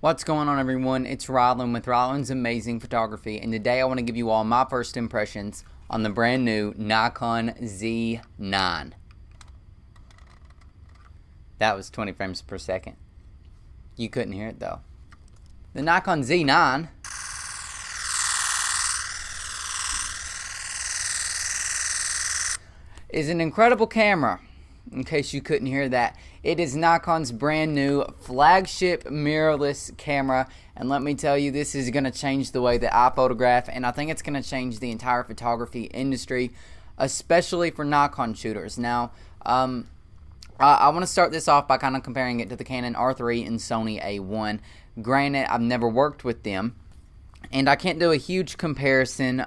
What's going on, everyone? It's Rylan with Rylan's Amazing Photography, and today I want to give you all my first impressions on the brand new Nikon Z9. That was 20 frames per second. You couldn't hear it though. The Nikon Z9 is an incredible camera. In case you couldn't hear that, it is Nikon's brand new flagship mirrorless camera, and let me tell you, this is going to change the way that I photograph, and I think it's going to change the entire photography industry, especially for Nikon shooters. Now, I want to start this off by kind of comparing it to the Canon R3 and Sony A1. Granted, I've never worked with them, and I can't do a huge comparison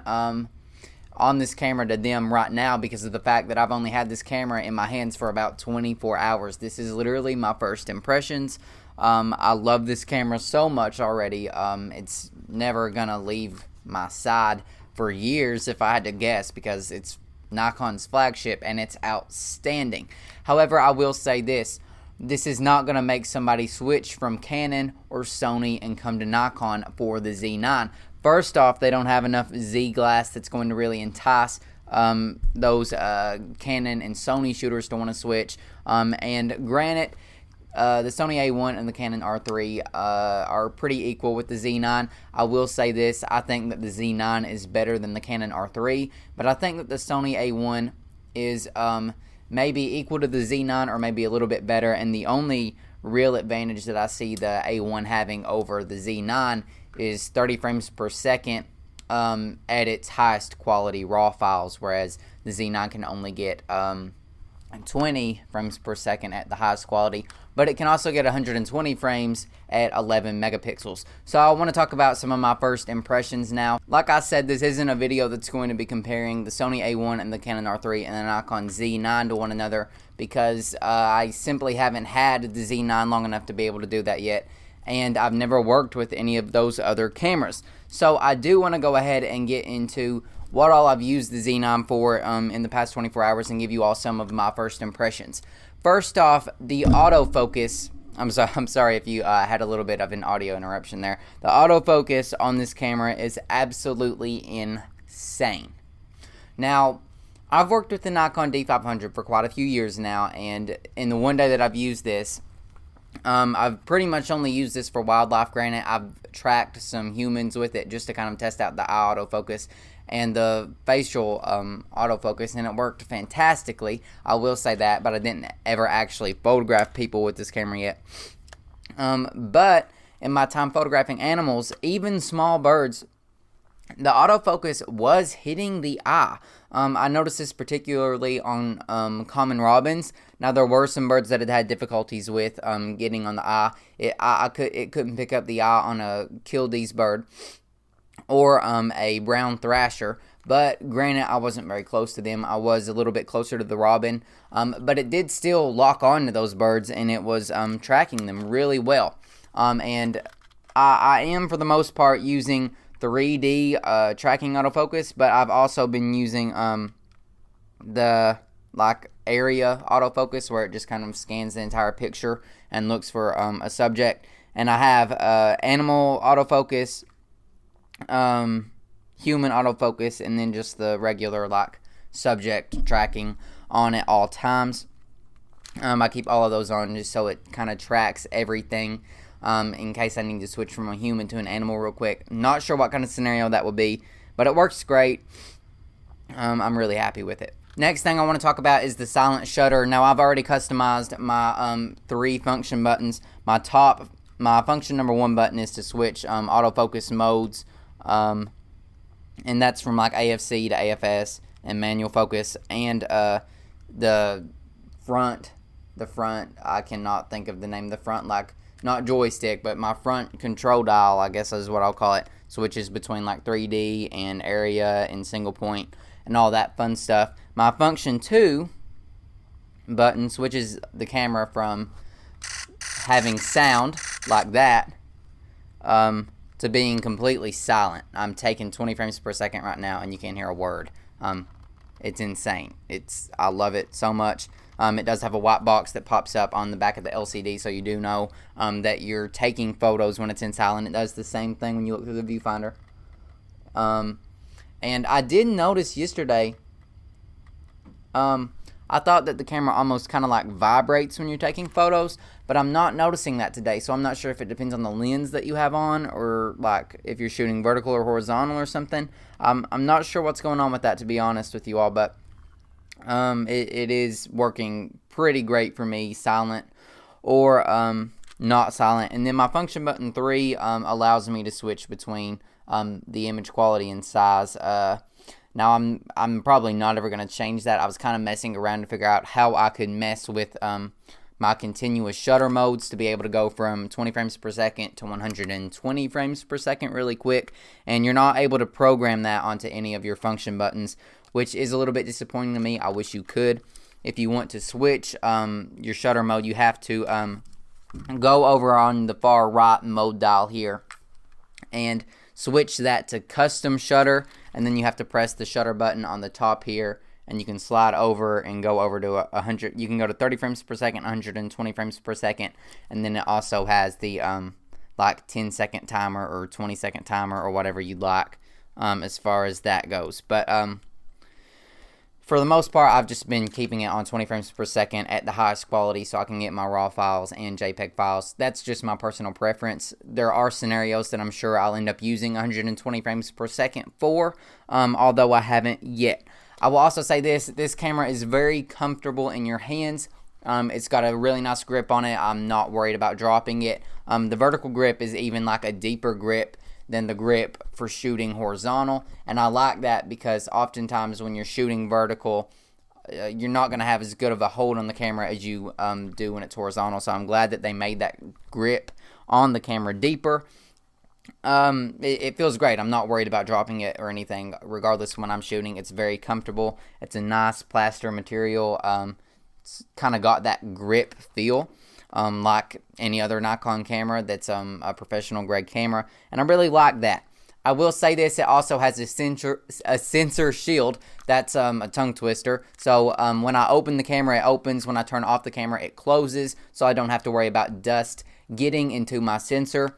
on this camera to them right now because of the fact that I've only had this camera in my hands for about 24 hours. This is literally my first impressions. I love this camera so much already. It's never gonna leave my side for years if I had to guess, because it's Nikon's flagship and it's outstanding. However, I will say this is not going to make somebody switch from Canon or Sony and come to Nikon for the Z9. First off, they don't have enough Z glass that's going to really entice those Canon and Sony shooters to want to switch. And granted, the Sony A1 and the Canon R3 are pretty equal with the Z9. I will say this, I think that the Z9 is better than the Canon R3, but I think that the Sony A1 is maybe equal to the Z9 or maybe a little bit better, and the only real advantage that I see the A1 having over the Z9 is 30 frames per second at its highest quality raw files, whereas the Z9 can only get 20 frames per second at the highest quality, but it can also get 120 frames at 11 megapixels. So I want to talk about some of my first impressions now. Like I said, this isn't a video that's going to be comparing the Sony A1 and the Canon R3 and the Nikon Z9 to one another, because I simply haven't had the Z9 long enough to be able to do that yet, and I've never worked with any of those other cameras. So I do want to go ahead and get into what all I've used the Z9 for in the past 24 hours and give you all some of my first impressions. First off, the autofocus. I'm sorry if you had a little bit of an audio interruption there. The autofocus on this camera is absolutely insane. Now, I've worked with the Nikon D500 for quite a few years now, and in the one day that I've used this, I've pretty much only used this for wildlife. Granted, I've tracked some humans with it just to kind of test out the eye autofocus and the facial autofocus, and it worked fantastically. I will say that, but I didn't ever actually photograph people with this camera yet. But in my time photographing animals, even small birds, the autofocus was hitting the eye. I noticed this particularly on common robins. Now, there were some birds that had difficulties with getting on the eye. It couldn't pick up the eye on a kildee's bird or a brown thrasher, but granted, I wasn't very close to them. I was a little bit closer to the robin, but it did still lock on to those birds, and it was tracking them really well. And I am, for the most part, using 3D tracking autofocus, but I've also been using the area autofocus, where it just kind of scans the entire picture and looks for a subject. And I have animal autofocus, human autofocus, and then just the regular subject tracking on at all times. I keep all of those on just so it kind of tracks everything in case I need to switch from a human to an animal real quick. Not sure what kind of scenario that would be, but it works great. I'm really happy with it. Next thing I want to talk about is the silent shutter. Now, I've already customized my 3 function buttons. My function number 1 button is to switch autofocus modes, and that's from AFC to AFS and manual focus. And the front, I cannot think of the name of the front, not joystick, but my front control dial, I guess is what I'll call it, switches between 3D and area and single point and all that fun stuff. My function 2 button switches the camera from having sound like that to being completely silent. I'm taking 20 frames per second right now, and you can't hear a word. It's insane. I love it so much. It does have a white box that pops up on the back of the LCD, so you do know that you're taking photos when it's in silent. It does the same thing when you look through the viewfinder. And I did notice yesterday, I thought that the camera almost kind of like vibrates when you're taking photos, but I'm not noticing that today, so I'm not sure if it depends on the lens that you have on, or like if you're shooting vertical or horizontal or something. I'm not sure what's going on with that, to be honest with you all, but it is working pretty great for me, silent or not silent. And then my function button 3 allows me to switch between the image quality and size. Now I'm probably not ever going to change that. I was kind of messing around to figure out how I could mess with my continuous shutter modes to be able to go from 20 frames per second to 120 frames per second really quick. And you're not able to program that onto any of your function buttons, which is a little bit disappointing to me. I wish you could. If you want to switch your shutter mode, you have to go over on the far right mode dial here and switch that to custom shutter, and then you have to press the shutter button on the top here, and you can slide over and go over to 100. You can go to 30 frames per second, 120 frames per second, and then it also has the like 10-second timer or 20-second timer or whatever you'd like as far as that goes. But for the most part, I've just been keeping it on 20 frames per second at the highest quality so I can get my RAW files and JPEG files. That's just my personal preference. There are scenarios that I'm sure I'll end up using 120 frames per second for, although I haven't yet. I will also say this camera is very comfortable in your hands. It's got a really nice grip on it. I'm not worried about dropping it. The vertical grip is even like a deeper grip than the grip for shooting horizontal, and I like that because oftentimes when you're shooting vertical, you're not going to have as good of a hold on the camera as you do when it's horizontal. So I'm glad that they made that grip on the camera deeper. It feels great. I'm not worried about dropping it or anything, regardless when I'm shooting. It's very comfortable. It's a nice plaster material. It's kind of got that grip feel. Like any other Nikon camera that's a professional grade camera, and I really like that. I will say this, it also has a sensor shield. That's a tongue twister. So when I open the camera, it opens. When I turn off the camera, it closes, so I don't have to worry about dust getting into my sensor.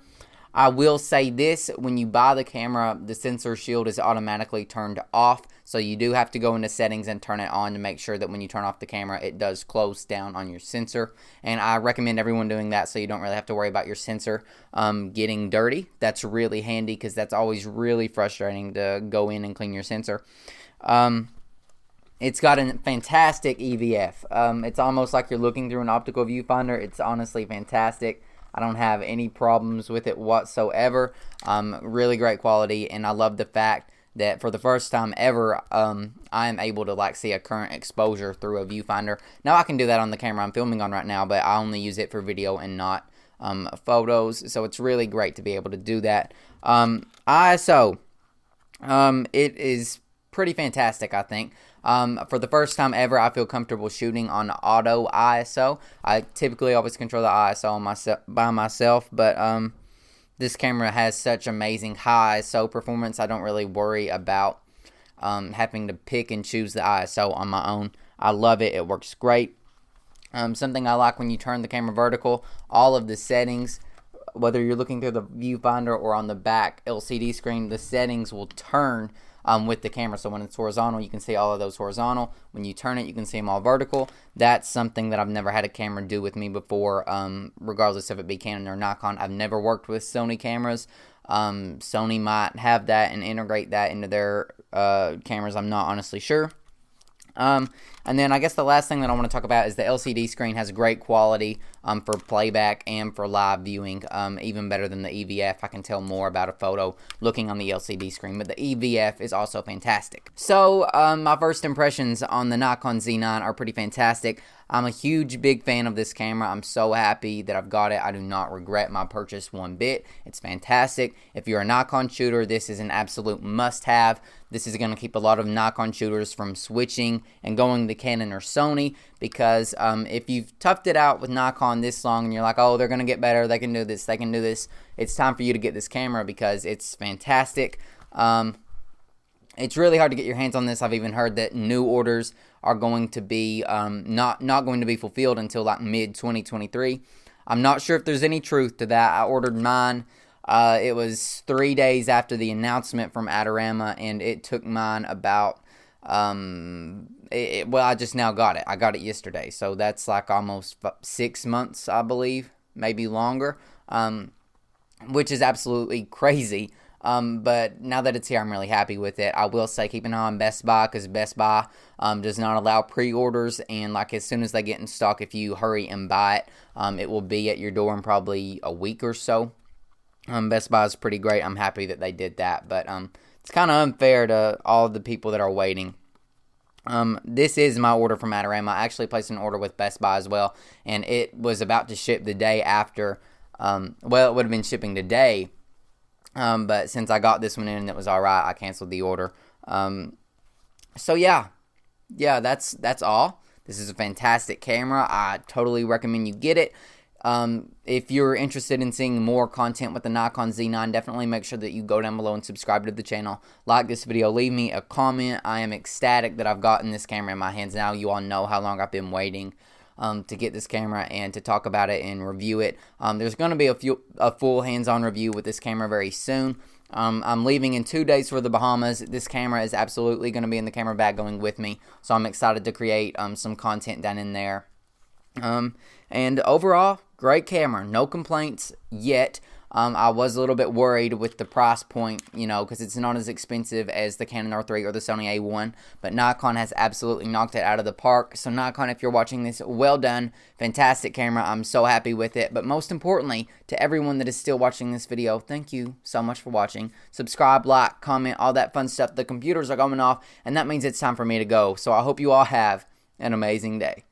I will say this, when you buy the camera, the sensor shield is automatically turned off, so you do have to go into settings and turn it on to make sure that when you turn off the camera, it does close down on your sensor. And I recommend everyone doing that so you don't really have to worry about your sensor getting dirty. That's really handy because that's always really frustrating to go in and clean your sensor. It's got a fantastic EVF. It's almost like you're looking through an optical viewfinder. It's honestly fantastic. I don't have any problems with it whatsoever. Really great quality, and I love the fact that for the first time ever, I am able to like see a current exposure through a viewfinder. Now I can do that on the camera I'm filming on right now, but I only use it for video and not photos. So it's really great to be able to do that. ISO, it is pretty fantastic, I think. For the first time ever, I feel comfortable shooting on auto ISO. I typically always control the ISO by myself, but this camera has such amazing high ISO performance. I don't really worry about having to pick and choose the ISO on my own. I love it. It works great. Something I like when you turn the camera vertical, all of the settings, whether you're looking through the viewfinder or on the back LCD screen, the settings will turn with the camera. So when it's horizontal, you can see all of those horizontal. When you turn it, you can see them all vertical. That's something that I've never had a camera do with me before, regardless if it be Canon or Nikon. I've never worked with Sony cameras. Sony might have that and integrate that into their cameras. I'm not honestly sure. And then I guess the last thing that I want to talk about is the LCD screen has great quality for playback and for live viewing, even better than the EVF. I can tell more about a photo looking on the LCD screen, but the EVF is also fantastic. So my first impressions on the Nikon Z9 are pretty fantastic. I'm a huge, big fan of this camera. I'm so happy that I've got it. I do not regret my purchase one bit. It's fantastic. If you're a Nikon shooter, this is an absolute must-have. This is going to keep a lot of Nikon shooters from switching and going to Canon or Sony, because if you've toughed it out with Nikon this long and you're like, oh, they're going to get better, they can do this, they can do this, it's time for you to get this camera because it's fantastic. It's really hard to get your hands on this. I've even heard that new orders are going to be not going to be fulfilled until like mid 2023. I'm not sure if there's any truth to that. I ordered mine. It was 3 days after the announcement from Adorama, and it took mine about well, I just now got it. I got it yesterday, so that's like almost 6 months, I believe, maybe longer, which is absolutely crazy. But now that it's here, I'm really happy with it. I will say keep an eye on Best Buy, because Best Buy does not allow pre-orders, and like as soon as they get in stock, if you hurry and buy it, it will be at your door in probably a week or so. Best Buy is pretty great. I'm happy that they did that, but it's kind of unfair to all the people that are waiting. This is my order from Adorama. I actually placed an order with Best Buy as well, and it was about to ship the day after. Well, it would have been shipping today, but since I got this one in and it was alright, I canceled the order. So yeah, that's all. This is a fantastic camera. I totally recommend you get it. If you're interested in seeing more content with the Nikon Z9, definitely make sure that you go down below and subscribe to the channel. Like this video, leave me a comment. I am ecstatic that I've gotten this camera in my hands now. You all know how long I've been waiting to get this camera and to talk about it and review it. There's going to be a full hands-on review with this camera very soon. I'm leaving in 2 days for the Bahamas. This camera is absolutely going to be in the camera bag going with me, so I'm excited to create some content down in there. And overall, great camera. No complaints yet. I was a little bit worried with the price point, because it's not as expensive as the Canon R3 or the Sony A1, but Nikon has absolutely knocked it out of the park. So Nikon, if you're watching this, well done. Fantastic camera. I'm so happy with it. But most importantly, to everyone that is still watching this video, thank you so much for watching. Subscribe, like, comment, all that fun stuff. The computers are going off, and that means it's time for me to go. So I hope you all have an amazing day.